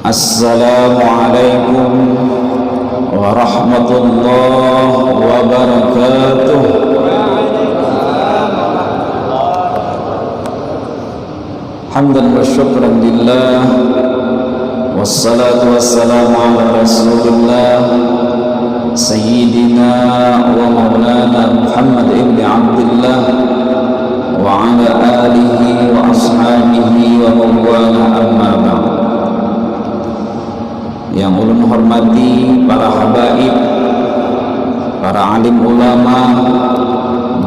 Assalamualaikum warahmatullahi wabarakatuh. Hamdan wa syukran lillah, wassalatu wassalamu ala rasulillah Sayyidina wa maulana Muhammad ibn Abdullah wa ala alihi wa ashabihi wa mawala, amma ba'd. Yang ulun hormati para habaib, para alim ulama,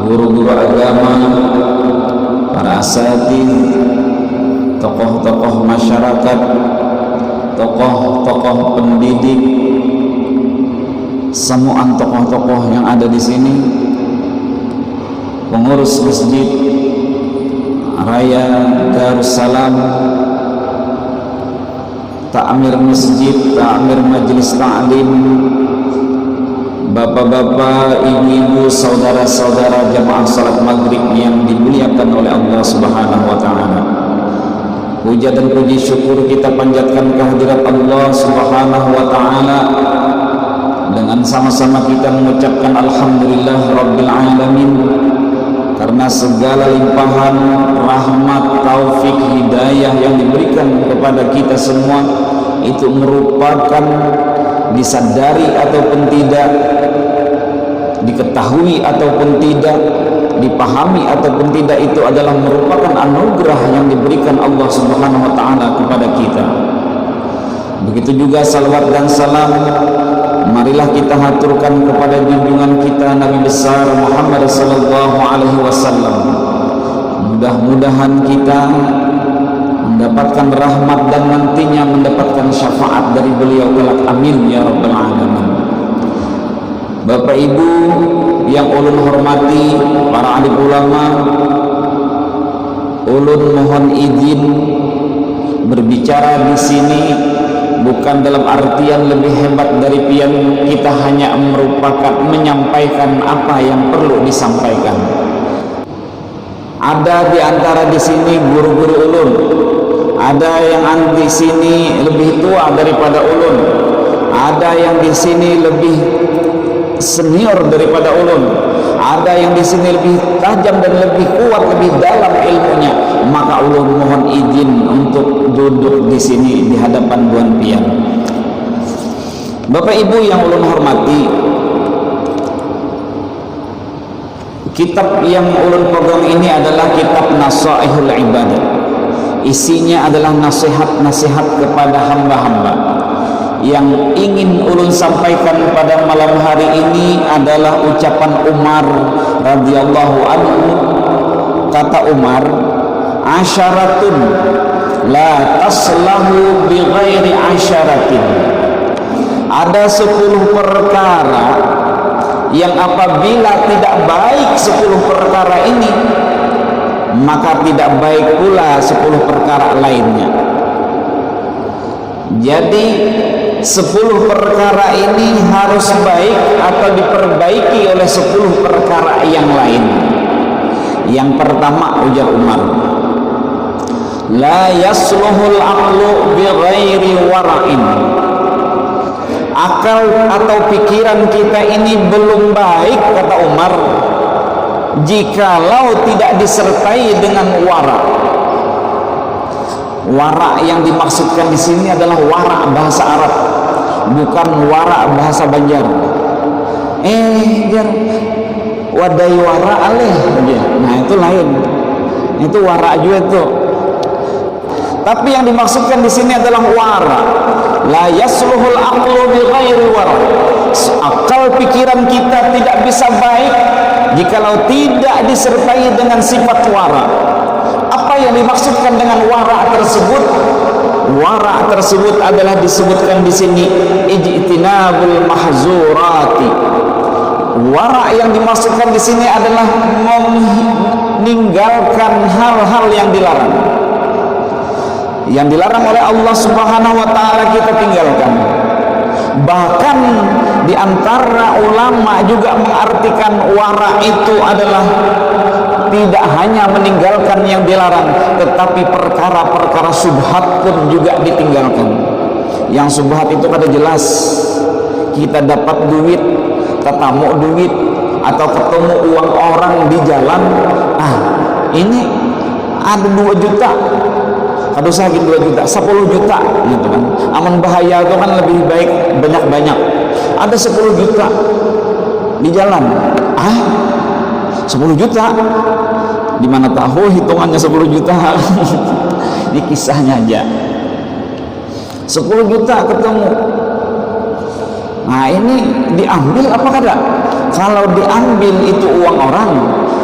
guru-guru agama, para asatidz, tokoh-tokoh masyarakat, tokoh-tokoh pendidik, semuaan tokoh-tokoh yang ada di sini, pengurus Masjid Raya Darussalam, Ta'mir Masjid, Ta'mir Majelis Ta'lim, bapak-bapak, ibu-ibu, saudara-saudara jamaah salat maghrib yang dimuliakan oleh Allah Subhanahu wa ta'ala. Puja dan puji syukur kita panjatkan kehadirat Allah Subhanahu wa ta'ala dengan sama-sama kita mengucapkan alhamdulillah rabbil alamin, karena segala limpahan rahmat, taufik, hidayah yang diberikan kepada kita semua itu merupakan, disadari ataupun tidak, diketahui ataupun tidak, dipahami ataupun tidak, itu adalah merupakan anugerah yang diberikan Allah Subhanahu wa ta'ala kepada kita. Begitu juga salawat dan salam marilah kita haturkan kepada junjungan kita Nabi besar Muhammad sallallahu alaihi wasallam. Mudah-mudahan kita mendapatkan rahmat dan nantinya mendapatkan syafaat dari beliau kelak, amin ya rabbal alamin. Bapak Ibu yang ulun hormati, para alim ulama, ulun mohon izin berbicara di sini bukan dalam artian lebih hebat dari pian kita, hanya merupakan menyampaikan apa yang perlu disampaikan. Ada di antara di sini guru-guru ulun, ada yang di sini lebih tua daripada ulun, ada yang di sini lebih senior daripada ulun, ada yang di sini lebih tajam dan lebih kuat, lebih dalam ilmunya. Maka ulun mohon izin untuk duduk di sini di hadapan Buan Pian. Bapak Ibu yang ulun hormati, kitab yang ulun pegang ini adalah kitab Nasaihul Ibadah. Isinya adalah nasihat-nasihat kepada hamba-hamba. Yang ingin ulun sampaikan pada malam hari ini adalah ucapan Umar radhiyallahu anhu. Kata Umar, asyaratun la taslahu bi ghairi asyaratin. Ada 10 perkara yang apabila tidak baik 10 perkara ini, maka tidak baik pula 10 perkara lainnya. Jadi 10 perkara ini harus baik atau diperbaiki oleh 10 perkara yang lain. Yang pertama, ujar Umar, la yasluhul aqlu bi ghairi wara'in. Akal atau pikiran kita ini belum baik, kata Umar, jikalau tidak disertai dengan wara. Wara yang dimaksudkan di sini adalah wara bahasa Arab, bukan wara bahasa Banjar. Jar wadai wara aleh, nah itu lain, itu wara juga itu. Tapi yang dimaksudkan di sini adalah wara. La yasluhul aqlu bi ghairi wara. Akal pikiran kita tidak bisa baik jikalau tidak disertai dengan sifat wara. Apa yang dimaksudkan dengan wara tersebut? Wara tersebut adalah disebutkan di sini ijtinabul mahzurati. Wara yang dimaksudkan di sini adalah meninggalkan hal-hal yang dilarang. Yang dilarang oleh Allah Subhanahu wa taala kita tinggalkan. Bahkan di antara ulama juga mengartikan wara itu adalah tidak hanya meninggalkan yang dilarang, tetapi perkara-perkara syubhat pun juga ditinggalkan. Yang subhat itu kada jelas. Kita dapat duit, ketemu duit, atau ketemu uang orang di jalan. Ini ada 2 juta, kada usah 2 juta, 10 juta gitu kan. Aman bahaya itu kan lebih baik banyak-banyak. Ada 10 juta di jalan. 10 juta? Di mana tahu hitungannya 10 juta? Ini kisahnya aja. 10 juta ketemu. Nah, ini diambil apa kada? Kalau diambil itu uang orang,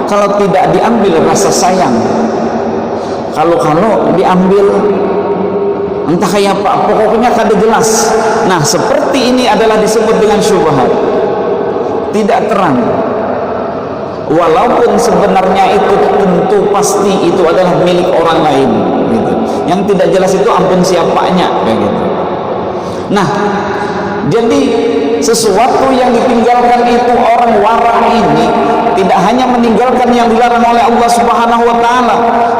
kalau tidak diambil rasa sayang. Kalau diambil entah kayak apa, pokoknya kada jelas. Nah, seperti ini adalah disebut dengan syubhat, tidak terang. Walaupun sebenarnya itu tentu pasti itu adalah milik orang lain gitu. Yang tidak jelas itu ampun siapanya kayak gitu. Nah, jadi sesuatu yang ditinggalkan itu orang wara ini tidak hanya meninggalkan yang dilarang oleh Allah Subhanahu wa taala,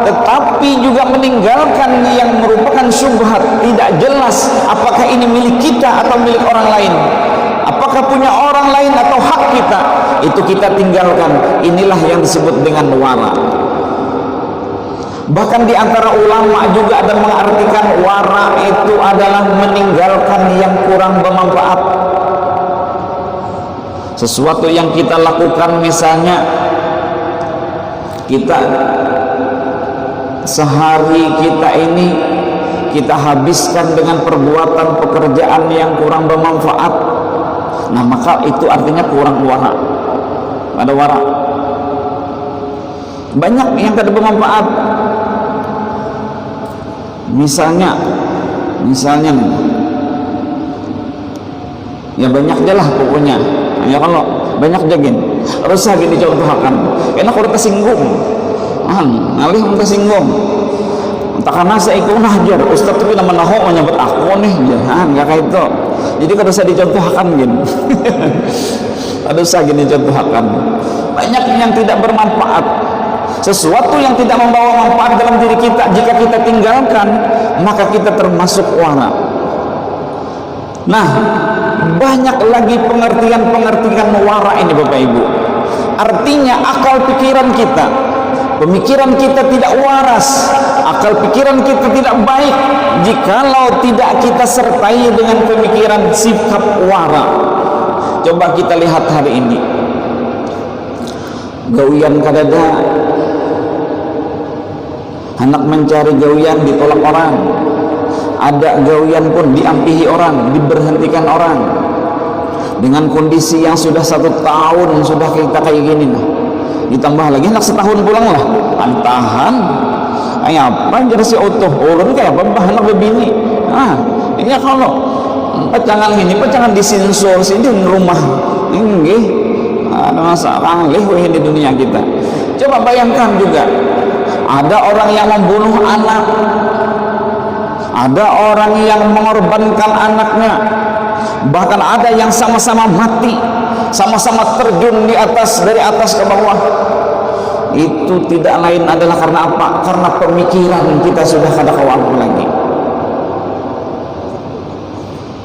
tetapi juga meninggalkan yang merupakan syubhat, tidak jelas apakah ini milik kita atau milik orang lain. Apakah punya orang lain atau hak kita, itu kita tinggalkan. Inilah yang disebut dengan wara. Bahkan di antara ulama juga ada mengartikan wara itu adalah meninggalkan yang kurang bermanfaat. Sesuatu yang kita lakukan, misalnya kita sehari kita habiskan dengan perbuatan pekerjaan yang kurang bermanfaat. Nah, maka itu artinya kurang wara. Ada wara. Banyak yang tidak bermanfaat. Misalnya nih, ya banyak aja lah pokoknya. Ya kalau banyak jagin, harus gini contohkan. Karena kalau tersinggung, ngalih tersinggung. Entah karena saya ikut najar, Ustaz tapi nama naho menyebut aku nih, jangan nggak kayak itu. Jadi kalau usah dicontohkan gini, ada usah gini contohkan. Banyak yang tidak bermanfaat. Sesuatu yang tidak membawa manfaat dalam diri kita, jika kita tinggalkan, maka kita termasuk wara. Nah, banyak lagi pengertian wara ini Bapak Ibu. Artinya akal pikiran kita, pemikiran kita tidak waras, akal pikiran kita tidak baik jikalau tidak kita sertai dengan pemikiran sikap wara. Coba kita lihat hari ini, gawian kadada, anak mencari gawian ditolak orang, ada gawian pun diampihi orang, diberhentikan orang. Dengan kondisi yang sudah 1 tahun sudah kita kayak gini, nah ditambah lagi anak setahun pulang lah, antahan apa jadi si otoh ulun kayak apa anak bebini. Ini kalau pacangan ini pacangan disensor sini di rumah ini ada masalah di dunia kita. Coba bayangkan juga, ada orang yang membunuh anak, ada orang yang mengorbankan anaknya, bahkan ada yang sama-sama mati, sama-sama terjun dari atas ke bawah. Itu tidak lain adalah karena apa? Karena pemikiran kita sudah kada kawan lagi.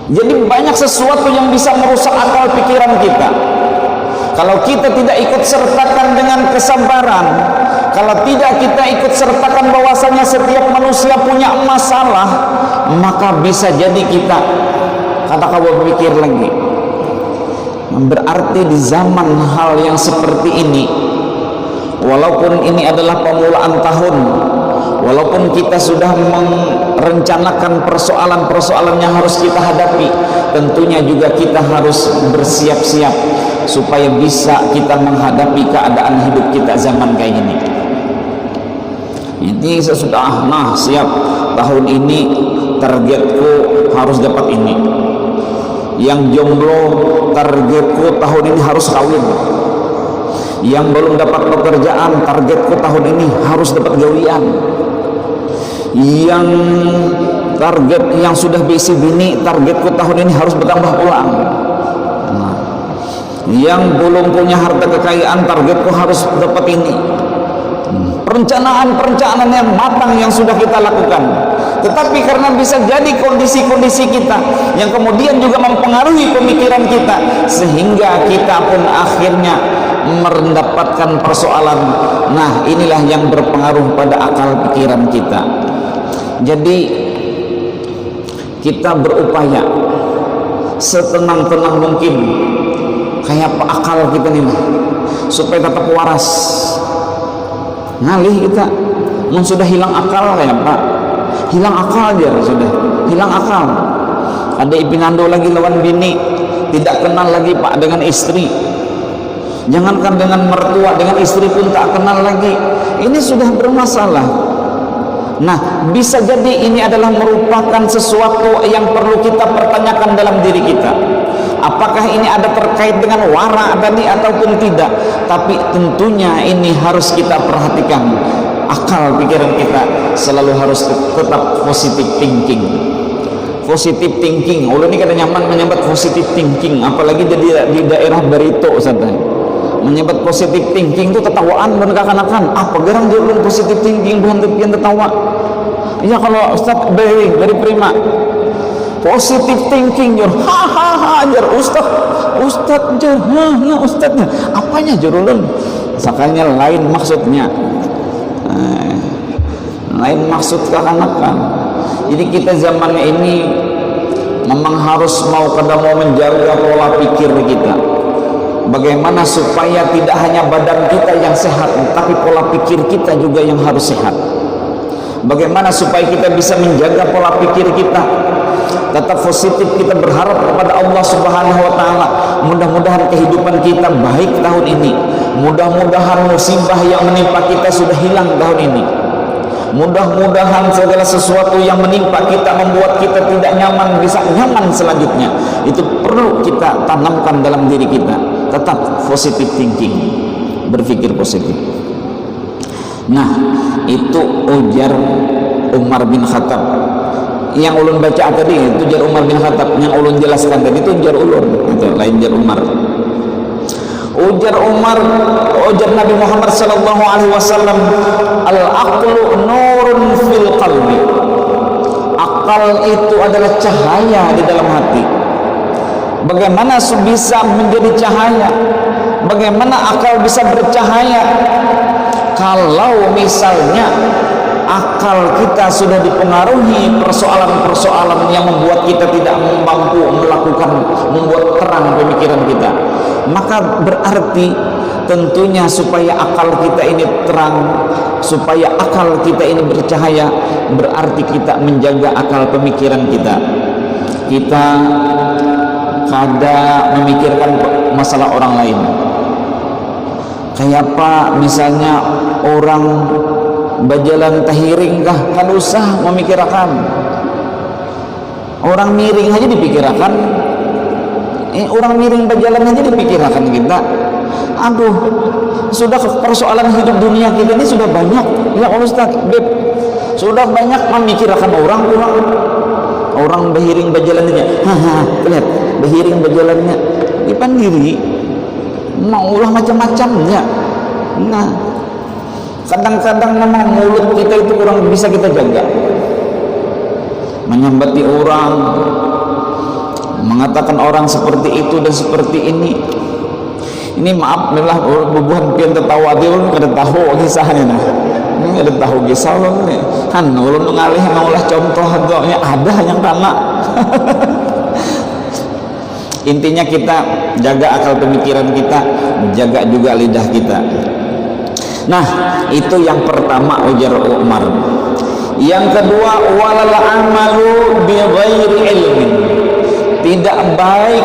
Jadi banyak sesuatu yang bisa merusak akal pikiran kita. Kalau kita tidak ikut sertakan dengan kesabaran, kalau tidak kita ikut sertakan bahwasanya setiap manusia punya masalah, maka bisa jadi kita kata kawan berpikir lagi. Berarti di zaman hal yang seperti ini, walaupun ini adalah permulaan tahun, walaupun kita sudah merencanakan persoalan-persoalan yang harus kita hadapi, tentunya juga kita harus bersiap-siap supaya bisa kita menghadapi keadaan hidup kita zaman kayak gini. Ini sesudah siap tahun ini targetku harus dapat ini. Yang jomblo targetku tahun ini harus kawin. Yang belum dapat pekerjaan targetku tahun ini harus dapat gawian. Yang target yang sudah berisi bini targetku tahun ini harus bertambah pulang. Yang belum punya harta kekayaan targetku harus dapat ini. Perencanaan yang matang yang sudah kita lakukan, tetapi karena bisa jadi kondisi-kondisi kita yang kemudian juga mempengaruhi pemikiran kita, sehingga kita pun akhirnya mendapatkan persoalan. Nah, inilah yang berpengaruh pada akal pikiran kita. Jadi kita berupaya setenang-tenang mungkin kayak apa akal kita nih, supaya tetap waras. Ngalih kita sudah hilang akal kayak Pak, hilang akal aja sudah hilang akal. Ada ipinando lagi lawan bini, tidak kenal lagi Pak dengan istri, jangankan dengan mertua, dengan istri pun tak kenal lagi. Ini sudah bermasalah. Nah, bisa jadi ini adalah merupakan sesuatu yang perlu kita pertanyakan dalam diri kita. Apakah ini ada terkait dengan wara tadi ataupun tidak? Tapi tentunya ini harus kita perhatikan. Akal pikiran kita selalu harus tetap positive thinking. Positive thinking. Ulun ini kada nyaman menyebut positive thinking, apalagi jadi di daerah Barito Ustaz. Menyebut positive thinking itu tetawaan dan kekanakan. Apa gerang dia positive thinking bukan tepian tertawa. Ya kalau Ustaz dari prima positive thinking jur hahaha jar Ustaz jar ya Ustaznya apanya jur ulun sakanya lain maksudnya, lain maksud kekanakan. Jadi kita zamannya ini memang harus mau menjaga pola pikir kita. Bagaimana supaya tidak hanya badan kita yang sehat, tapi pola pikir kita juga yang harus sehat. Bagaimana supaya kita bisa menjaga pola pikir kita tetap positif, kita berharap kepada Allah Subhanahu wa taala. Mudah-mudahan kehidupan kita baik tahun ini. Mudah-mudahan musibah yang menimpa kita sudah hilang tahun ini. Mudah-mudahan segala sesuatu yang menimpa kita membuat kita tidak nyaman bisa nyaman selanjutnya. Itu perlu kita tanamkan dalam diri kita. Tetap positive thinking, berpikir positif. Nah, itu ujar Umar bin Khattab. Yang ulun baca tadi itu ujar Umar bin Khattab, yang ulun jelaskan tadi itu ujar ulun, itu lain ujar Umar. Ujar Umar, ujar Nabi Muhammad sallallahu alaihi wasallam, al-aqlu nurun fil qalbi. Akal itu adalah cahaya di dalam hati. Bagaimana bisa menjadi cahaya? Bagaimana akal bisa bercahaya? Kalau misalnya akal kita sudah dipengaruhi persoalan-persoalan yang membuat kita tidak mampu membuat terang pemikiran kita, maka berarti tentunya supaya akal kita ini terang, supaya akal kita ini bercahaya, berarti kita menjaga akal pemikiran kita. Kita kada memikirkan masalah orang lain. Kayak apa misalnya orang berjalan tahiring kah, kan usah memikirkan. Orang miring aja dipikirkan. Orang miring berjalan aja dipikirkan kita. Aduh, sudah persoalan hidup dunia kita ini sudah banyak. Ya Ustaz, Beb, sudah banyak memikirkan orang berhiring berjalannya. Lihat, berhiring berjalannya di depan diri. Mau ulah macam-macamnya. Nah, kadang-kadang memang mulut kita itu kurang bisa kita jaga. Menyambati orang, mengatakan orang seperti itu dan seperti ini. Ini maaf adalah bubuhan pian tertawa dia ulun kada tahu kisahnya nah. Ini kada tahu kisah ulun ni. Han ulun ngalih ngaulah contoh contohnya ada yang kana. Intinya kita jaga akal pemikiran kita, jaga juga lidah kita. Nah, itu yang pertama ujar Umar. Yang kedua, walal amalu bi ghairi ilmin. Tidak baik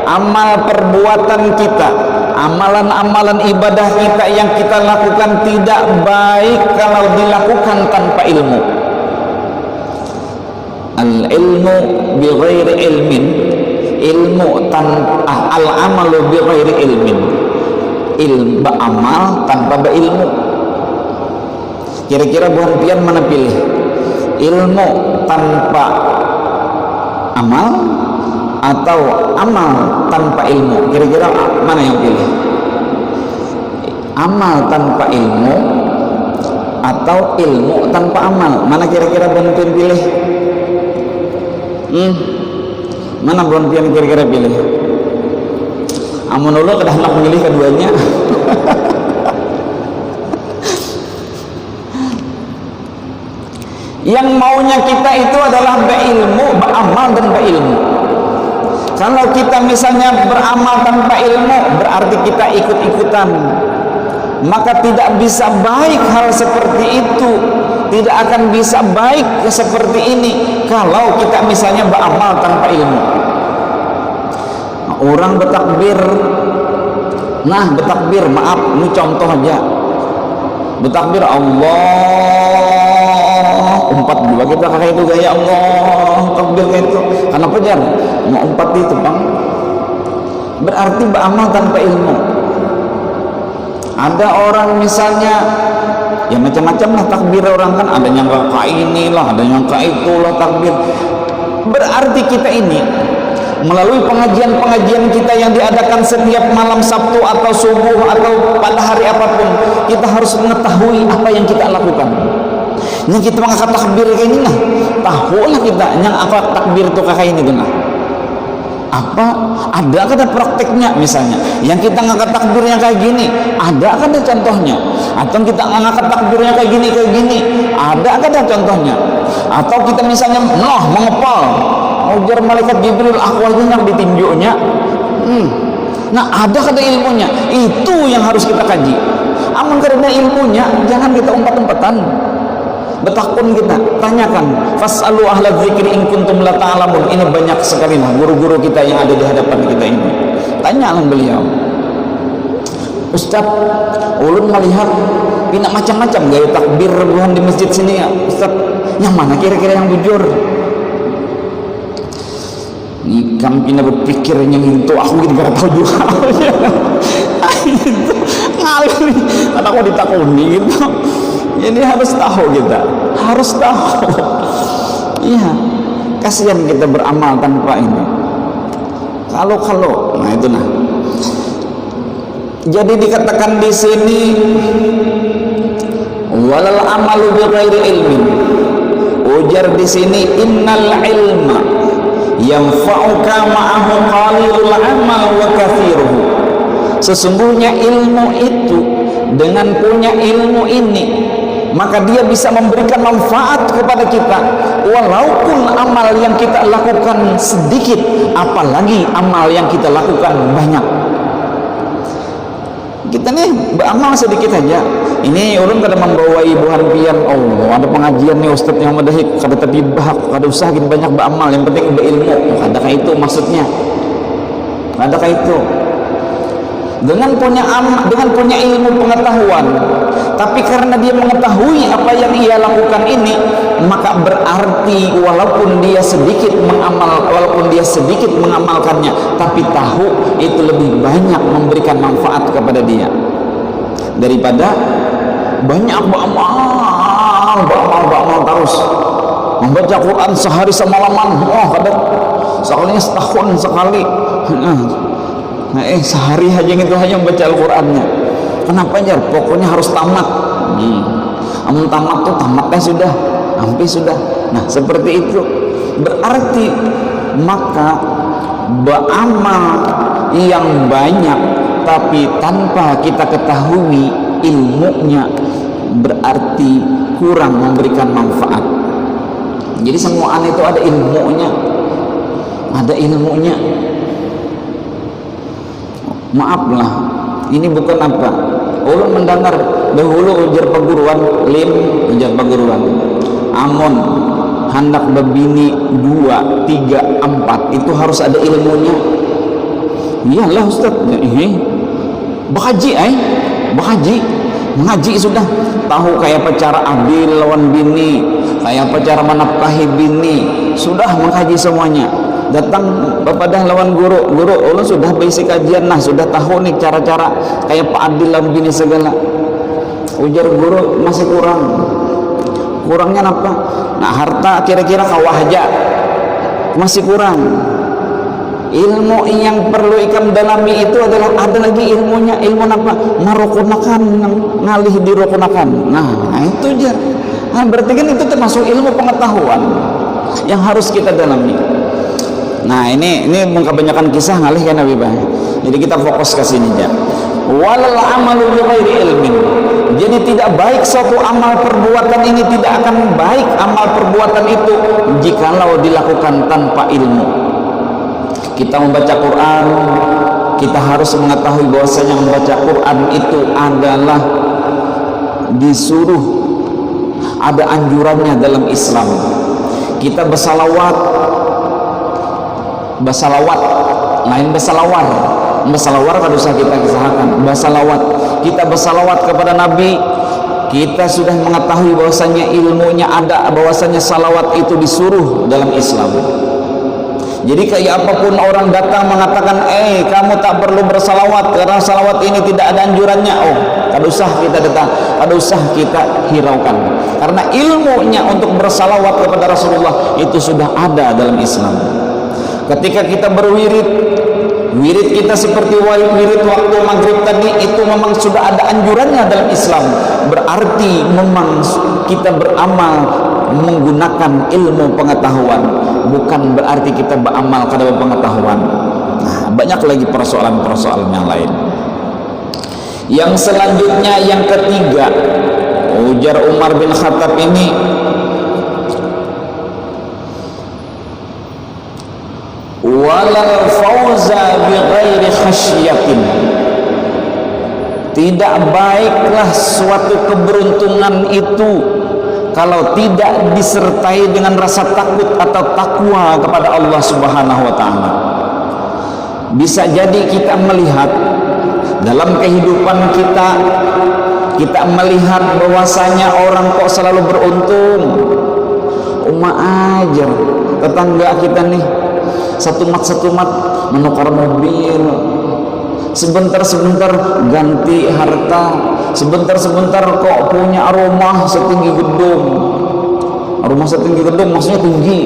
amal perbuatan kita, amalan-amalan ibadah kita yang kita lakukan tidak baik kalau dilakukan tanpa ilmu. Al ilmu bi ghairi ilmin, ilmu tanpa al amalu bi ghairi ilmin, ilmu amal tanpa berilmu. Kira-kira buhan pian mana pilih? Ilmu tanpa amal atau amal tanpa ilmu? Kira-kira mana yang pilih? Amal tanpa ilmu atau ilmu tanpa amal? Mana kira-kira Bonpian pilih? Mana Bonpian kira-kira pilih? Amun dulu kedah hendak memilih keduanya. Yang maunya kita itu adalah berilmu, beramal dan berilmu. Kalau kita misalnya beramal tanpa ilmu, berarti kita ikut-ikutan, maka tidak bisa baik hal seperti itu. Tidak akan bisa baik seperti ini kalau kita misalnya beramal tanpa ilmu. Orang bertakbir, bertakbir, maaf, ini contoh aja. Bertakbir Allah, umpat dua kita kayak itu gaya Allah, takbir kayak itu. Kenapa jar? Mau umpat itu bang? Berarti beramal tanpa ilmu. Ada orang misalnya, ya macam-macam lah takbir orang kan. Ada yang kayak inilah, ada yang kayak itulah takbir. Berarti kita ini melalui pengajian-pengajian kita yang diadakan setiap malam Sabtu atau subuh atau pada hari apapun, kita harus mengetahui apa yang kita lakukan. Yang kita mengangkat takbir kayak ini nah, tahulah kita yang apa takbir itu kayak ini nah. Apa ada ada prakteknya misalnya yang kita ngangkat takbirnya kayak gini, ada ada contohnya? Atau kita ngangkat takbirnya kayak gini, ada ada contohnya? Atau kita misalnya mengepal, ujar malaikat Jibril, aku aja yang ditinjuknya. Nah ada kata ilmunya, itu yang harus kita kaji. Amun karena ilmunya, jangan kita umpat-umpatan. Betakun kita, tanyakan, fas'alu ahla dzikri in kuntum la ta'lamun. Ini banyak sekali lah guru-guru kita yang ada di hadapan kita ini. Tanyalah beliau, Ustaz, ulun melihat pina macam-macam gaya takbir rebuhan di masjid sini ya Ustaz, yang mana kira-kira yang bujur? Nikam pina berpikir yang itu aku gitu gak tahu juga. Ngalih kata aku ditakuni gitu. Ini harus tahu kita, harus tahu. Iya, kasihan kita beramal tanpa ini. Kalau nah itu nah. Jadi dikatakan di sini walal amalu bi ghairi ilmin. Ujar di sini innal ilma yanfa'uka ma'ahu qalilul amal wa kathiruhu. Sesungguhnya ilmu itu, dengan punya ilmu ini, maka dia bisa memberikan manfaat kepada kita walaupun amal yang kita lakukan sedikit, apalagi amal yang kita lakukan banyak. Kita nih beramal sedikit aja. Ini ulun kada membawa ibuhan pian, oh ada pengajian nih Ustaz yang madahik kada tapi bahak kada usah gitu banyak beramal, yang penting berilmu. Kada kayak itu maksudnya, kada kayak itu. Dengan punya ilmu pengetahuan, tapi karena dia mengetahui apa yang ia lakukan ini, maka berarti walaupun dia sedikit mengamalkannya, tapi tahu itu lebih banyak memberikan manfaat kepada dia daripada banyak beramal terus membaca Quran sehari semalaman. Kadang sekalinya setahun sekali. Sehari aja gitu hanya membaca Al-Qurannya. Kenapa jar? Pokoknya harus tamat. Amun tamat tuh tamatnya sudah, hampir sudah. Nah seperti itu. Berarti maka beramal yang banyak tapi tanpa kita ketahui ilmunya, berarti kurang memberikan manfaat. Jadi semua itu ada ilmunya, ada ilmunya. Maaflah, ini bukan apa. Ulun mendengar dahulu ujar perguruan amun hendak berbini 2, 3, 4 itu harus ada ilmunya. Iyalah Ustaz, mengaji sudah tahu kayak apa cara adil lawan bini, kayak apa cara menafkahi bini, sudah mengkaji semuanya. Datang kepada lawan guru ulun sudah basic kajian, nah sudah tahu nih cara-cara kayak pak adil lawan bini segala. Ujar guru masih kurangnya apa? Nah harta kira-kira kawah aja masih kurang. Ilmu yang perlu ikam dalami itu adalah ada lagi ilmunya, ilmu apa? Marukunakan, ngalih dirukunakan. Nah itu aja. Nah, berarti kan itu termasuk ilmu pengetahuan yang harus kita dalami. Nah ini kebanyakan kisah ngalih kan Nabi Bah. Jadi kita fokus ke sini aja. Walal amalu bi ghairi ilmin. Jadi tidak baik suatu amal perbuatan ini, tidak akan baik amal perbuatan itu jikalau dilakukan tanpa ilmu. Kita membaca Quran, kita harus mengetahui bahwasanya membaca Quran itu adalah disuruh, ada anjurannya dalam Islam. Kita bersalawat, lain bersalawar. Bersalawar kalau usah kita kisahkan. Bersalawat, kita bersalawat kepada Nabi. Kita sudah mengetahui bahwasanya ilmunya ada, bahwasanya salawat itu disuruh dalam Islam. Jadi kayak apapun orang datang mengatakan, kamu tak perlu bersalawat karena salawat ini tidak ada anjurannya. Kada usah kita datang, kada usah kita hiraukan. Karena ilmunya untuk bersalawat kepada Rasulullah itu sudah ada dalam Islam. Ketika kita berwirid, wirid kita seperti wirid waktu maghrib tadi, itu memang sudah ada anjurannya dalam Islam. Berarti memang kita beramal menggunakan ilmu pengetahuan, bukan berarti kita beramal kada pengetahuan. Nah, banyak lagi persoalan-persoalan yang lain. Yang selanjutnya, yang ketiga, ujar Umar bin Khattab ini, walal fauza bi ghairi khasyatin. Tidak baiklah suatu keberuntungan itu kalau tidak disertai dengan rasa takut atau takwa kepada Allah Subhanahu wa taala. Bisa jadi kita melihat dalam kehidupan kita melihat bahwasanya orang kok selalu beruntung. Aja tetangga kita nih satu mat menukar mobil, sebentar ganti harta, sebentar kok punya rumah setinggi gedung. Rumah setinggi gedung maksudnya tinggi.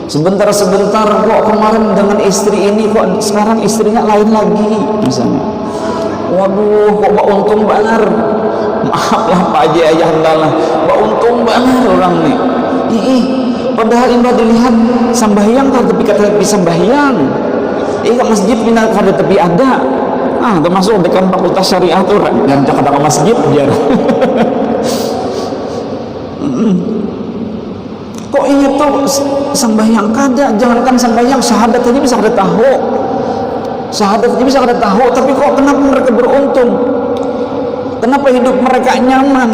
Sebentar kok kemarin dengan istri ini, kok sekarang istrinya lain lagi misalnya. Waduh, kok untung banget. Maaf lah Pak Haji Ayah Handalah, untung banget orang nih. Padahal ini dilihat sambahyang kan tepi kata tepi sambahyang. Ke masjid pindah kada tepi ada. Termasuk dekat fakultas syariah tuh yang cak ada ke masjid biar. Kok ini tuh sambahyang kada, jangankan sambahyang, syahadat aja bisa kada tahu. Syahadat aja bisa kada tahu, tapi kok kenapa mereka beruntung? Kenapa hidup mereka nyaman?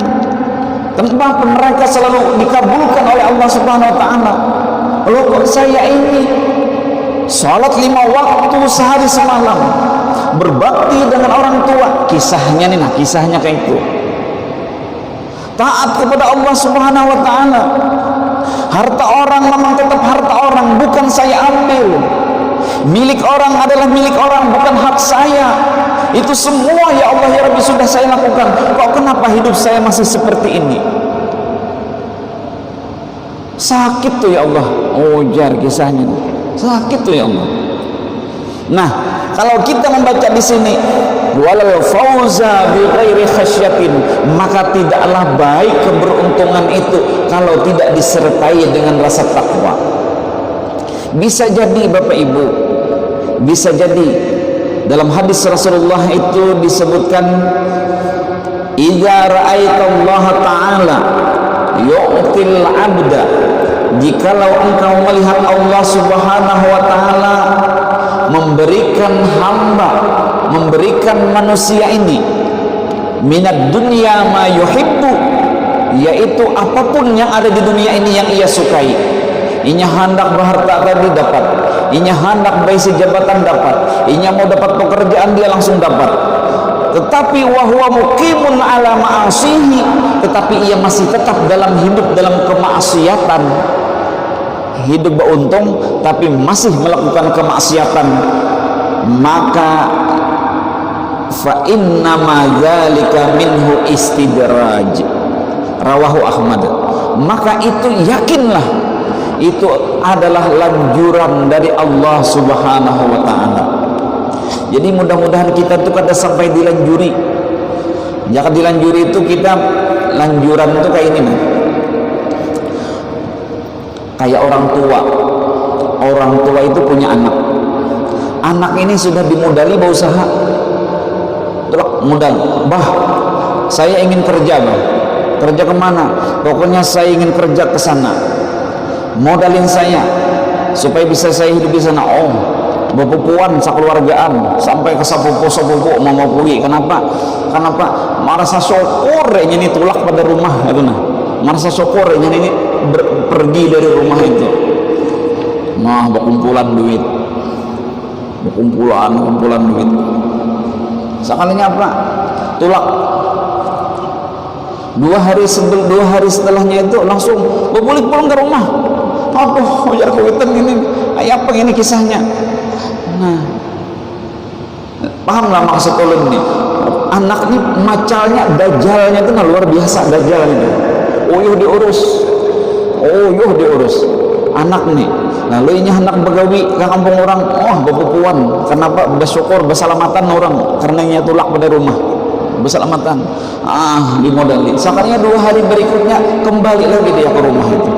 Kenapa mereka selalu dikabulkan oleh Allah Subhanahu wa taala? Loh, kok saya ini salat 5 waktu sehari semalam, berbakti dengan orang tua, kisahnya kayak itu. Taat kepada Allah Subhanahu wa taala. Harta orang memang tetap harta orang, bukan saya ambil. Milik orang adalah milik orang, bukan hak saya. Itu semua ya Allah ya Rabbi sudah saya lakukan. Kok kenapa hidup saya masih seperti ini? Sakit tuh ya Allah. Ujar kisahnya. Sakit tuh ya Allah. Nah, kalau kita membaca di sini walal fauza bi ghairi khasyatin, maka tidaklah baik keberuntungan itu kalau tidak disertai dengan rasa takwa. Bisa jadi Bapak Ibu, bisa jadi dalam hadis Rasulullah itu disebutkan, idza ra'aita Allah taala yu'til 'abda, jikalau engkau melihat Allah Subhanahu wa taala memberikan hamba, memberikan manusia ini minad dunya ma yuhibbu, yaitu apapun yang ada di dunia ini yang ia sukai. Inya hendak berharta tadi dapat, inya hendak berisi jabatan dapat, inya mau dapat pekerjaan dia langsung dapat. Tetapi wahwa muqimun ala ma'asihi, tetapi ia masih tetap hidup dalam kemaksiatan. Hidup beruntung tapi masih melakukan kemaksiatan, maka fa inna ma dzalika minhu istidraj. Rawahu Ahmad. Maka itu yakinlah itu adalah lanjuran dari Allah Subhanahu wa taala. Jadi mudah-mudahan kita itu kada sampai dilanjuri. Jangan dilanjuri itu kita lanjuran itu kayak ini nih. Kayak orang tua. Orang tua itu punya anak. Anak ini sudah dimodali berusaha. Modal, bah, saya ingin kerja, bah. Kerja kemana? Pokoknya saya ingin kerja ke sana. Modalin saya supaya bisa saya hidup di sana. Oh, bepupuan sakeluargaan sampai ke sepupu-sepupu mau pergi. Kenapa? Merasa syukur ini tulak pada rumah itu nah. Merasa syukur ini pergi dari rumah itu. Mah berkumpulan duit. Kumpulan duit. Sekalinya apa? Tulak. 2 hari setelahnya itu langsung boleh pulang ke rumah. Aduh, ujar kuitan gini. Apa ini kisahnya? Nah, pahamlah maksud ulun nih. Anak ini macalnya, dajalnya itu luar biasa dajal itu. Uyuh diurus. Anak nih. Lalu ini anak begawi ke kampung orang. Oh, bepupuan. Kenapa? Bersyukur, bersalamatan orang. Karena ia tulak pada rumah. Bersalamatan. Dimodali. Sekalinya 2 hari berikutnya kembali lagi dia ke rumah itu.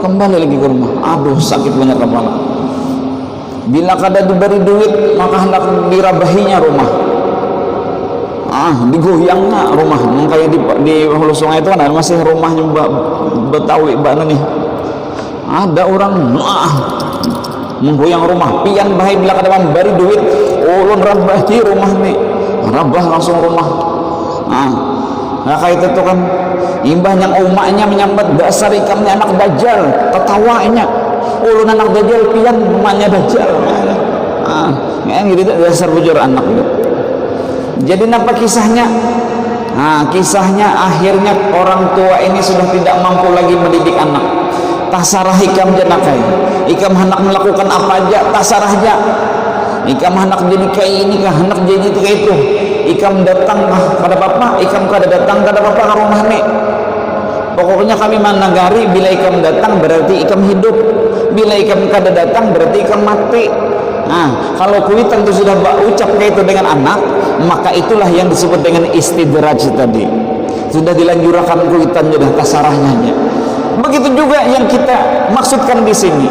Kembali lagi ke rumah. Aduh, sakit banyak kepala. Bila kada diberi duit, maka hendak dirabahinya rumah. Digoyangnya rumah. Kayak di hulu sungai itu kan masih rumahnya Betawi nih. Ada orang menggoyang rumah. Pian bahai bila kada memberi duit, ulun rabahi rumah nih. Rabah langsung rumah. Nah kayak itu kan imbah yang umaknya menyambat dasar ikamnya anak dajjal, tertawanya ulun anak dajjal pian rumahnya dajjal. Gitu dasar bujur anak itu. Jadi apa kisahnya? Kisahnya akhirnya orang tua ini sudah tidak mampu lagi mendidik anak. Tasarah ikam janakai. Ikam hendak melakukan apa aja tasarahnya. Ikam hendak jadi kayak ini kah, hendak jadi itu kayak itu. Ikam datang pada bapak, ikam kada datang kada bapak ke rumah nih. Pokoknya kami managari bila ikam datang berarti ikam hidup, bila ikam kada datang berarti ikam mati. Kalau kuitan itu sudah ucap kayak itu dengan anak, maka itulah yang disebut dengan istidraj tadi. Sudah dilanjurkan kuitan sudah tasarahnya. Begitu juga yang kita maksudkan di sini.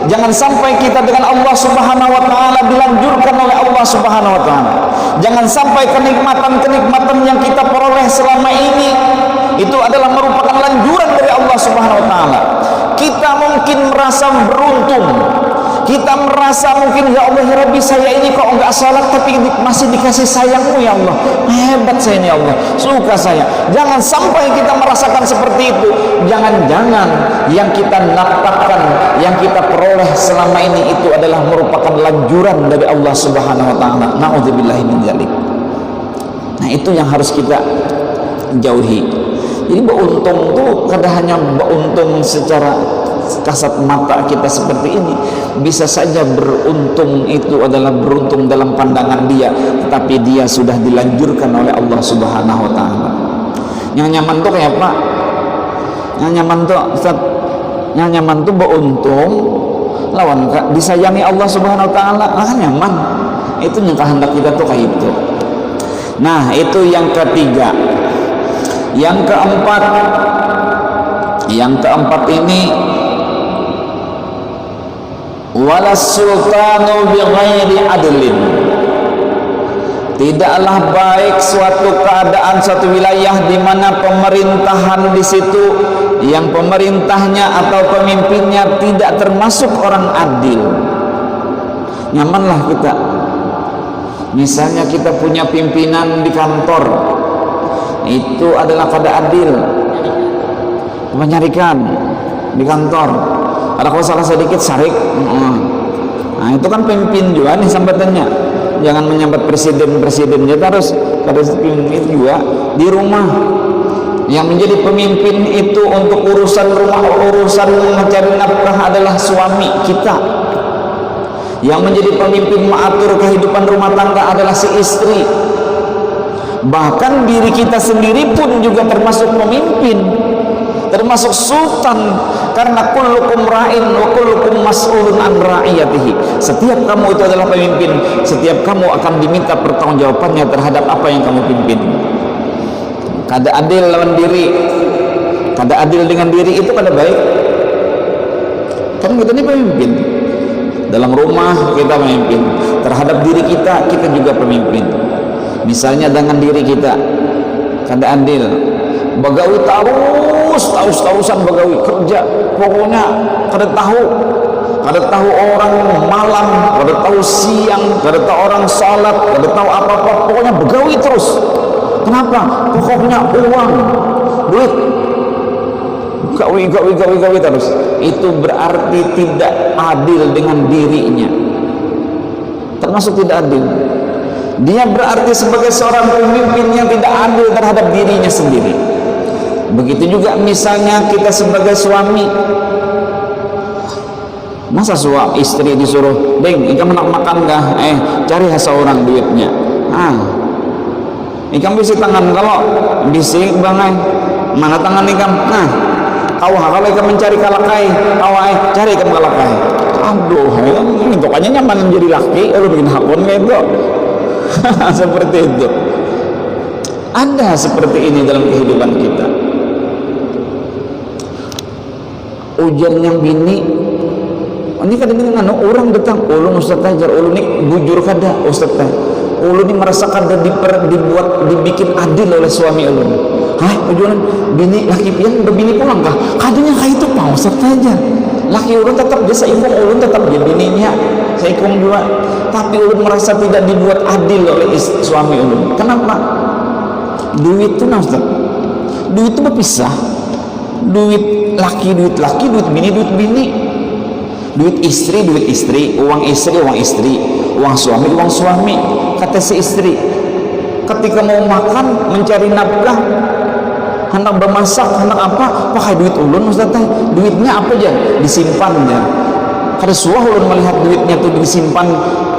Jangan sampai kita dengan Allah Subhanahu wa taala dilanjurkan oleh Allah Subhanahu wa taala. Jangan sampai kenikmatan-kenikmatan yang kita peroleh selama ini itu adalah merupakan lanjuran dari Allah Subhanahu wa taala. Kita mungkin merasa beruntung. Kita merasa mungkin ya Allah ya Rabbi, saya ini kok enggak salat tapi masih dikasih sayangmu ya Allah. Hebat saya ini ya Allah, suka saya. Jangan sampai kita merasakan seperti itu. Jangan-jangan yang kita dapatkan, yang kita peroleh selama ini itu adalah merupakan lanjuran dari Allah Subhanahu wa taala. Nauzubillahi min dzalik. Nah, itu yang harus kita jauhi. Jadi beruntung tuh kada hanya beruntung secara kasat mata kita seperti ini. Bisa saja beruntung itu adalah beruntung dalam pandangan dia, tetapi dia sudah dilanjurkan oleh Allah Subhanahu wa taala. Yang nyaman tuh kayak apa? Yang nyaman tuh Ustaz, yang nyaman tuh beruntung lawan disayangi Allah Subhanahu wa taala, kan nyaman. Itu yang kehendak kita tuh kayak itu. Nah, itu yang ketiga. Yang keempat ini walas sultanu bighairi adlin. Tidaklah baik suatu keadaan, suatu wilayah di mana pemerintahan di situ yang pemerintahnya atau pemimpinnya tidak termasuk orang adil. Nyamanlah kita. Misalnya kita punya pimpinan di kantor, itu adalah kada adil, menyarikan di kantor. Ada kalau salah sedikit sarik. Nah, itu kan pemimpin juga nih sambatannya. Jangan menyambat presiden kita harus pemimpin juga di rumah. Yang menjadi pemimpin itu untuk urusan rumah, urusan mencari nafkah adalah suami kita. Yang menjadi pemimpin mengatur kehidupan rumah tangga adalah si istri. Bahkan diri kita sendiri pun juga termasuk pemimpin. termasuk sultan, karena kullukum ra'in wa kullukum mas'ulun an ra'iyatihi. Setiap kamu itu adalah pemimpin, setiap kamu akan diminta pertanggungjawabannya terhadap apa yang kamu pimpin. Kada adil lawan diri, kada adil dengan diri itu kada baik. Kan kita ini pemimpin. Dalam rumah kita pemimpin, terhadap diri kita juga pemimpin. Misalnya dengan diri kita kada adil, bagawi terus-terusan bagawi kerja, pokoknya kada tahu orang malam, kada tahu siang, kada tahu orang salat, kada tahu apa-apa, pokoknya begawi terus. Kenapa? Pokoknya uang, duit, gawi terus. Itu berarti tidak adil dengan dirinya, termasuk tidak adil. Dia berarti sebagai seorang pemimpin yang tidak adil terhadap dirinya sendiri. Begitu juga misalnya kita sebagai suami, masa istri disuruh, "Deng, ikam nak makan kah? Cari seorang duitnya." Ikam bisi tangan, kalau bisi bangai mana tangan ikam? Kalau ikam mencari kalakai, cari ikam kalakai. Aduh, itu kayaknya nyaman menjadi laki, lu bikin hakun kayak itu. Seperti itu. Ada seperti ini dalam kehidupan kita. Ujian yang bini, ini kadang-kadang orang datang, ulun ustaz ajar, ulun ini bujur kada ustaz teh. Ulun ini merasa kada dibikin adil oleh suami ulun. Ujuan bini laki pian berbini pulang kah? Kadanya kayak itu pak ustaz aja. Laki ulun tetap dia seimbang, ulun tetap dia bininya seimbang juga. Tapi ulun merasa tidak dibuat adil oleh suami ulun. Kenapa? Duit itu ustaz, duit itu berpisah. Duit laki, duit bini, duit istri, uang istri, uang suami. Kata si istri, ketika mau makan, mencari nafkah, hendak bermasak, hendak apa, pakai duit ulun ustaz teh. Duitnya apa aja disimpan ya. Kada suah ulun melihat duitnya tuh disimpan,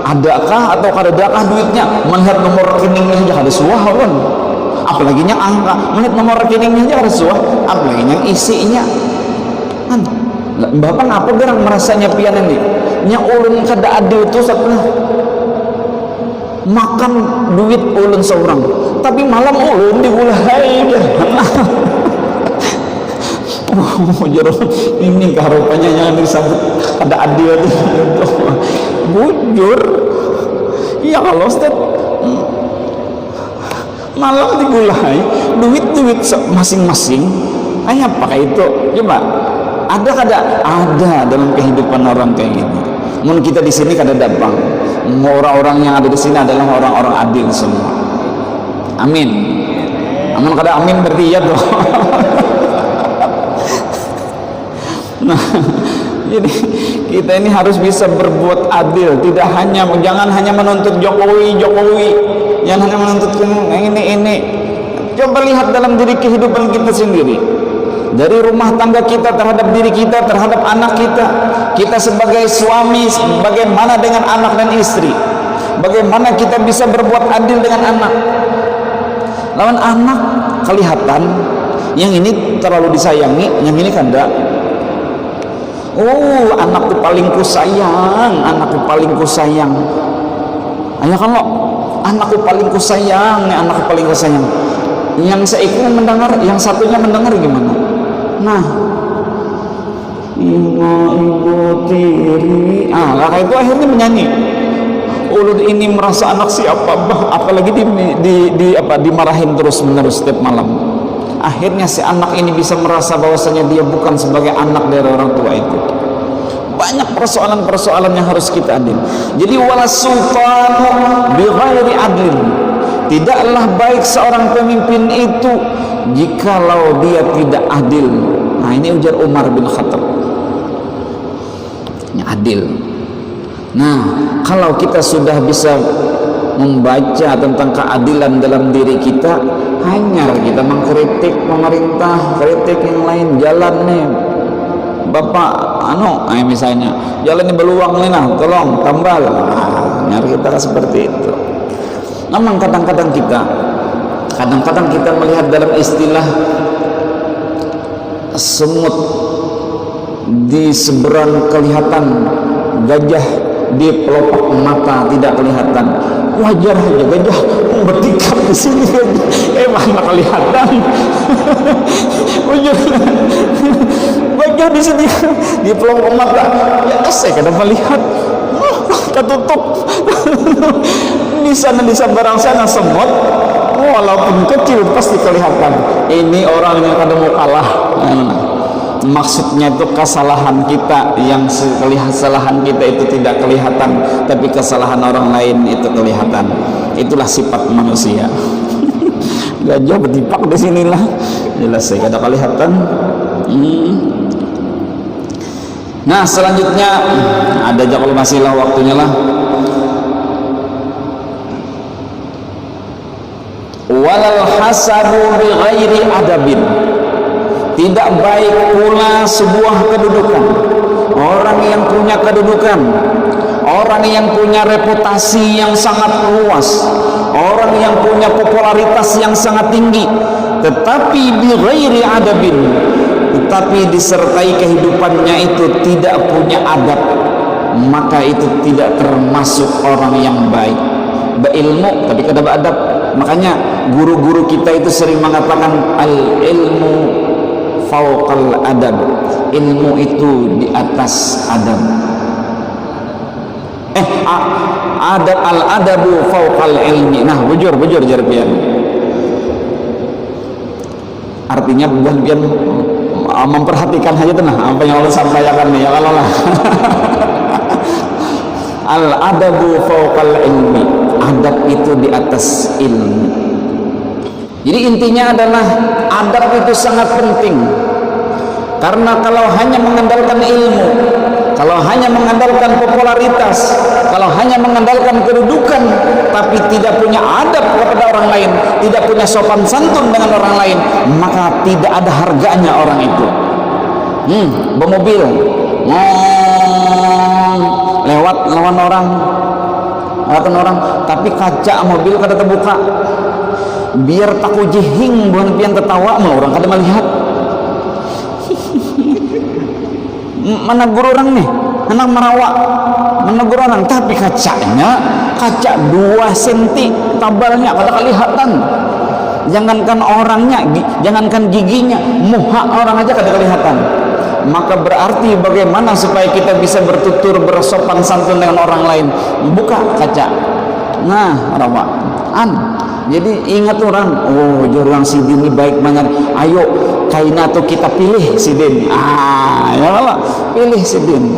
adakah atau kada adakah duitnya, melihat nomor rekeningnya aja kada suah ulun. Apalagi yang angka, melihat nomor rekeningnya aja kada suah, apalagi yang isinya. Bapak apa gerang merasanya pian ini? Nya ulun kada adil tuh satlah. Makan duit ulun seorang, tapi malam ulun digulai dia. Ini karupannya yang disambut ada adil itu. Bujur. Ya kalau Ustaz malam digulai duit masing-masing. Pakai itu. Coba ada dalam kehidupan orang kayak gini. Mun kita di sini kada dapat. Orang-orang yang ada di sini adalah orang-orang adil semua. Amin. Amun kada amin berarti iya tuh. Nah, jadi kita ini harus bisa berbuat adil. Jangan hanya menuntut Jokowi, jangan hanya menuntut ini. Coba lihat dalam diri kehidupan kita sendiri. Dari rumah tangga kita terhadap diri kita, terhadap anak kita. Kita sebagai suami, bagaimana dengan anak dan istri? Bagaimana kita bisa berbuat adil dengan anak? Lawan anak kelihatan, yang ini terlalu disayangi, yang ini kada. Anakku paling kusayang. Kalau anakku paling kusayang, Yang seikut mendengar, yang satunya mendengar gimana? Nah, ibu tiri, kakak itu akhirnya menyanyi. Ulun ini merasa anak siapa, apalagi dimarahin terus menerus setiap malam. Akhirnya si anak ini bisa merasa bahwasanya dia bukan sebagai anak dari orang tua itu. Banyak persoalan-persoalan yang harus kita adil. Jadi wala sultanu bi ghairi adlin. Tidaklah baik seorang pemimpin itu jikalau dia tidak adil. Nah, ini ujar Umar bin Khattab. Ini adil. Nah, kalau kita sudah bisa membaca tentang keadilan dalam diri kita, hanya kita mengkritik pemerintah, kritik yang lain, jalan nih Bapak misalnya jalan ini beluang nih, nah tolong tambal, nyari kita seperti itu. Namun kadang-kadang kita melihat dalam istilah semut di seberang kelihatan, gajah di pelopak mata tidak kelihatan. Wajar aja gajah bertikap di sini, mana kelihatan. Wajar gajah di sini di pelopak mata, ya saya kadang melihat ketutup. Di sana di seberang sana semut, walaupun kecil pasti kelihatan. Ini orang yang kadang mau kalah. Maksudnya itu kesalahan kita, yang kesalahan kita itu tidak kelihatan, tapi kesalahan orang lain itu kelihatan. Itulah sifat manusia. Gajah bertipak di sinilah, jelas saya kada kelihatan. Nah selanjutnya ada aja kalau masih lah waktunya lah. Walal hasabu bi ghairi adabin, tidak baik pula sebuah kedudukan. Orang yang punya kedudukan, orang yang punya reputasi yang sangat luas, orang yang punya popularitas yang sangat tinggi, tetapi bi ghairi adabin, tetapi disertai kehidupannya itu tidak punya adab, maka itu tidak termasuk orang yang baik. Berilmu tapi kada beradab. Makanya guru-guru kita itu sering mengatakan al ilmu fauqal adab, ilmu itu di atas adab. Adab al adabu fauqal ilmi. Nah bujur jarbian. Artinya bukan pian memperhatikan saja tuh nah apa yang Allah sampaikan nih ya kalau lah. Al adabu fauqal ilmi, adab itu di atas ilmu. Jadi intinya adalah adab itu sangat penting, karena kalau hanya mengandalkan ilmu, kalau hanya mengandalkan popularitas, kalau hanya mengandalkan kedudukan, tapi tidak punya adab kepada orang lain, tidak punya sopan santun dengan orang lain, maka tidak ada harganya orang itu. Bermobil, lewat lawan orang, tapi kaca mobil kada terbuka, biar takut jihing bukan pian tertawa, orang kada melihat. Menegur orang nih, anak merawak menegur orang, tapi kacanya kaca 2 cm tabalnya kada kelihatan. Jangankan orangnya, jangankan giginya, muka orang aja kada kelihatan. Maka berarti bagaimana supaya kita bisa bertutur bersopan santun dengan orang lain? Buka kaca. Nah, rawaan. Jadi ingat orang, oh jorang si Din ini baik banget. Ayo kaina tuh kita pilih si Din. Ya Allah, pilih si Din.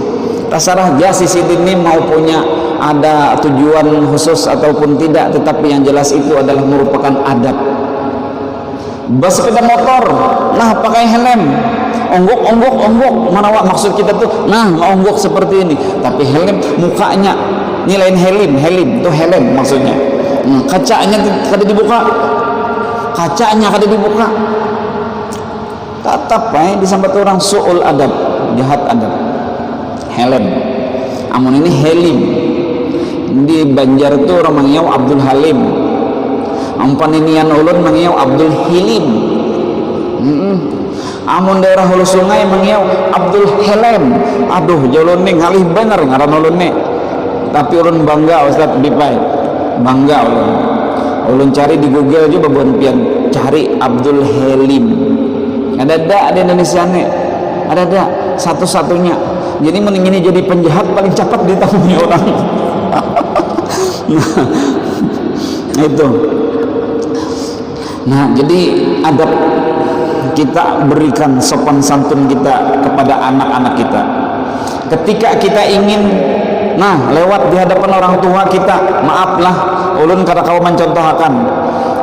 Terserah aja si Din ini mau punya ada tujuan khusus ataupun tidak, tetapi yang jelas itu adalah merupakan adab. Bersepeda motor, nah pakai helm. Onggok, manawak maksud kita tuh, nah onggok seperti ini, tapi helm mukanya, ini lain helm itu helm maksudnya. Kacanya kada dibuka, tetap disambat orang su'ul adab, jahat adab. Helm, amun ini helim. Di Banjar itu orang mangyau Abdul Halim, ampan inian ulun mangyau Abdul Hilim. Amun daerah hulu sungai mangyau Abdul Helem. Aduh jolon nih ngalih bener ngaran ulun nih, tapi ulun bangga Ustaz Bipai, bangga ulun cari di Google juga buat pian cari Abdul Helim, ada di Indonesia nih, ada satu-satunya. Jadi mending ini jadi penjahat paling cepat ditemui orang. Itu. Nah jadi adab kita berikan sopan santun kita kepada anak-anak kita. Ketika kita ingin lewat di hadapan orang tua kita, maaflah ulun kada kau mencontohkan.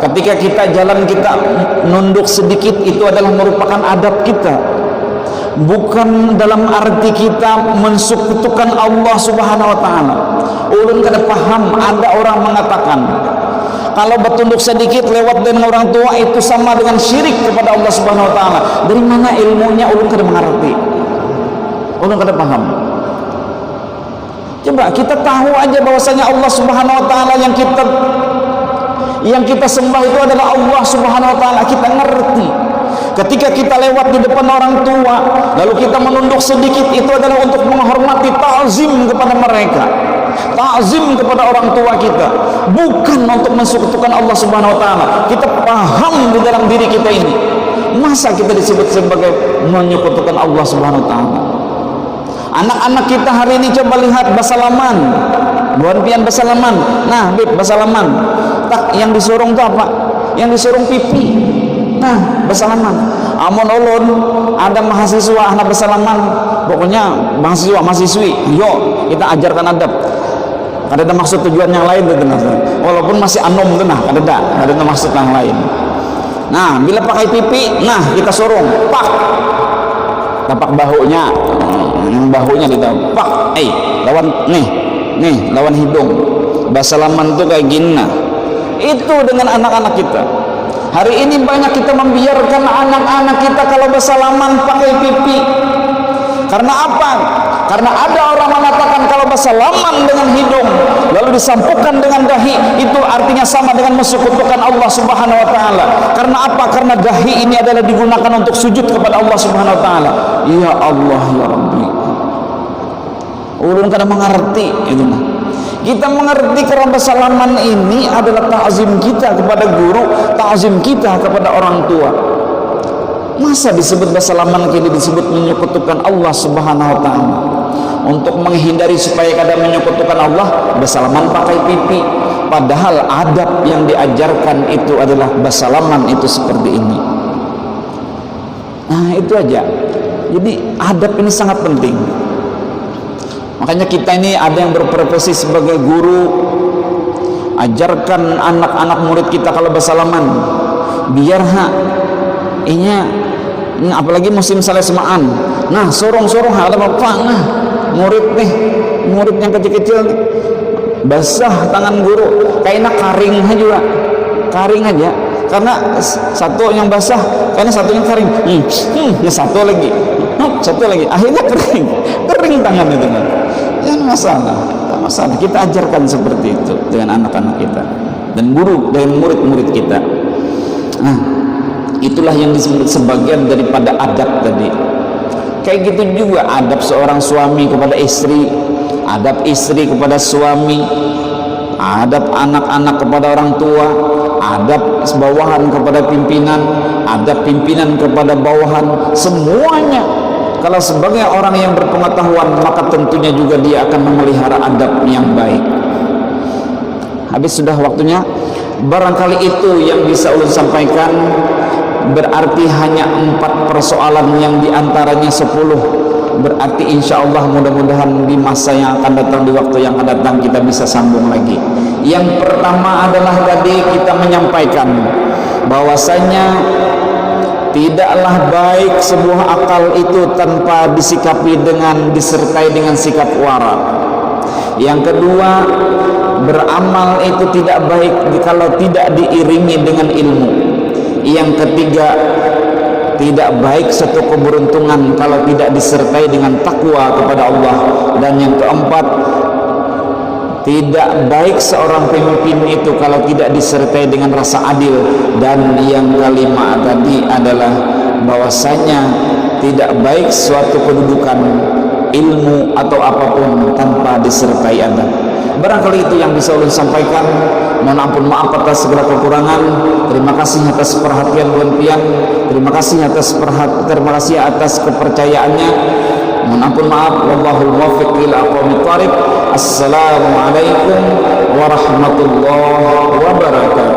Ketika kita jalan kita nunduk sedikit, itu adalah merupakan adab kita. Bukan dalam arti kita mensekutukan Allah Subhanahu wa taala. Ulun kada paham, ada orang mengatakan kalau bertunduk sedikit lewat dengan orang tua itu sama dengan syirik kepada Allah Subhanahu wa taala. Dari mana ilmunya ulun kada mengerti. Ulun kada paham. Coba kita tahu aja bahwasanya Allah Subhanahu wa taala yang kita sembah itu adalah Allah Subhanahu wa taala. Kita ngerti Ketika kita lewat di depan orang tua, lalu kita menunduk sedikit, itu adalah untuk menghormati, ta'zim kepada mereka, ta'zim kepada orang tua kita, bukan untuk mensekutukan Allah Subhanahu wa taala. Kita paham di dalam diri kita ini, masa kita disebut sebagai menyekutukan Allah Subhanahu wa taala. Anak-anak kita hari ini coba lihat basalaman, buan pian basalaman. Nah, bib basalaman. Tak, yang disurung itu apa? Yang disurung pipi. Nah, bersalaman. Amun ulun ada mahasiswa anak bersalaman, pokoknya mahasiswa mahasiswi, yuk kita ajarkan adab. Ada maksud tujuan yang lain tuh, walaupun masih anom tuh, nah ada maksud yang lain. Nah, bila pakai pipi, nah kita surung, pak, tapak bahunya, yang bahunya ditapak, lawan nih lawan hidung. Bersalaman tuh kayak gini, nah itu dengan anak-anak kita. Hari ini banyak kita membiarkan anak-anak kita kalau bersalaman pakai pipi. Karena apa? Karena ada orang mengatakan kalau bersalaman dengan hidung lalu disampukkan dengan dahi, itu artinya sama dengan mensekutukan Allah Subhanahu wa taala. Karena apa? Karena dahi ini adalah digunakan untuk sujud kepada Allah Subhanahu wa taala. Ya Allah ya Rabbi. Ulun kada mengerti itu mah. Kita mengerti karena bersalaman ini adalah ta'zim kita kepada guru, ta'zim kita kepada orang tua. Masa disebut bersalaman kini disebut menyekutukan Allah Subhanahu wa taala? Untuk menghindari supaya kada menyekutukan Allah, bersalaman pakai pipi. Padahal adab yang diajarkan itu adalah bersalaman itu seperti ini. Nah, itu aja. Jadi adab ini sangat penting. Makanya kita ini ada yang berprofesi sebagai guru, ajarkan anak-anak murid kita kalau bersalaman, biar ini apalagi musim salesmaan. Nah, sorong-sorong ada apa? Nah, murid yang kecil-kecil basah tangan guru, kayaknya karing aja. Karena satu yang basah, karena satunya kering. Satu lagi, akhirnya kering tangan itu kan. Ya tak masalah. Kita ajarkan seperti itu dengan anak-anak kita dan guru dan murid-murid kita. Nah, itulah yang disebut sebagian daripada adab tadi. Kayak gitu juga adab seorang suami kepada istri, adab istri kepada suami, adab anak-anak kepada orang tua, adab bawahan kepada pimpinan, adab pimpinan kepada bawahan, semuanya. Kalau sebagai orang yang berpengetahuan, maka tentunya juga dia akan memelihara adab yang baik. Habis sudah waktunya. Barangkali itu yang bisa ulun sampaikan. Berarti hanya 4 persoalan yang diantaranya 10. Berarti insya Allah mudah-mudahan di masa yang akan datang, di waktu yang akan datang, kita bisa sambung lagi. Yang pertama adalah tadi kita menyampaikan bahwasanya tidaklah baik sebuah akal itu tanpa disertai dengan sikap wara. Yang kedua, beramal itu tidak baik kalau tidak diiringi dengan ilmu. Yang ketiga, tidak baik satu keberuntungan kalau tidak disertai dengan takwa kepada Allah. Dan yang keempat, tidak baik seorang pemimpin itu kalau tidak disertai dengan rasa adil. Dan yang kelima tadi adalah bahwasanya tidak baik suatu kedudukan ilmu atau apapun tanpa disertai adab. Barangkali itu yang bisa ulun sampaikan. Mohon ampun maaf atas segala kekurangan. Terima kasih atas perhatian buan-pian. Terima kasih atas kepercayaannya. Mohon ampun maaf. Wallahul muwaffiq ila aqwamit thariq. Assalamualaikum warahmatullahi wabarakatuh.